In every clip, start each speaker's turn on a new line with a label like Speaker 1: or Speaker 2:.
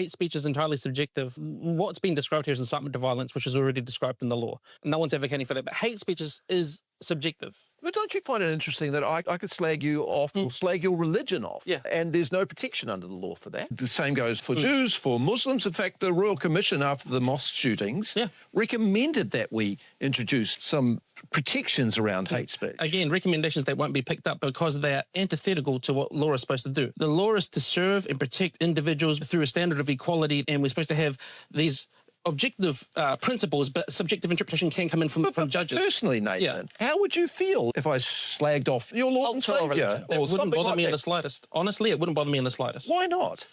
Speaker 1: Hate speech is entirely subjective. What's been described here is incitement to violence, which is already described in the law. No one's advocating for that, but hate speech is subjective.
Speaker 2: But don't you find it interesting that I could slag you off or slag your religion off,
Speaker 1: Yeah.
Speaker 2: and there's no protection under the law for that? The same goes for Jews, for Muslims. In fact, the Royal Commission, after the mosque shootings, recommended that we introduce some protections around hate speech.
Speaker 1: Again, recommendations that won't be picked up because they are antithetical to what law is supposed to do. The law is to serve and protect individuals through a standard of equality, and we're supposed to have these objective principles, but subjective interpretation can come in from judges.
Speaker 2: Personally, Nathan, how would you feel if I slagged off your Lord and Saviour?
Speaker 1: It wouldn't bother me in the slightest. Honestly, it wouldn't bother me in the slightest.
Speaker 2: Why not?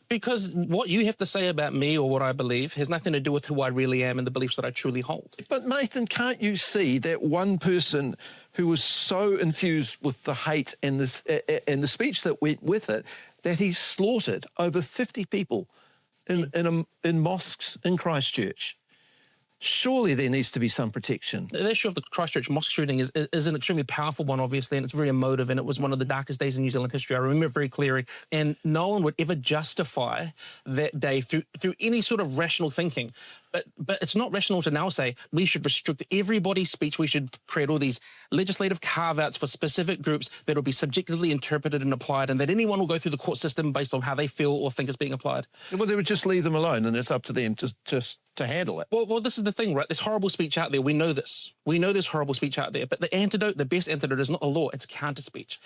Speaker 1: Because what you have to say about me or what I believe has nothing to do with who I really am and the beliefs that I truly hold.
Speaker 2: But Nathan, can't you see that one person who was so infused with the hate and the speech that went with it, that he slaughtered over 50 people in mosques in Christchurch? Surely there needs to be some protection.
Speaker 1: The issue of the Christchurch mosque shooting is an extremely powerful one, obviously, and it's very emotive, and it was one of the darkest days in New Zealand history. I remember it very clearly, and no one would ever justify that day through any sort of rational thinking. But it's not rational to now say we should restrict everybody's speech. We should create all these legislative carve-outs for specific groups that will be subjectively interpreted and applied, and that anyone will go through the court system based on how they feel or think it's being applied.
Speaker 2: Well, they would just leave them alone, and it's up to them to handle it.
Speaker 1: Well, this is the thing, right? There's horrible speech out there. We know this. We know there's horrible speech out there. But the best antidote is not a law, it's counter speech.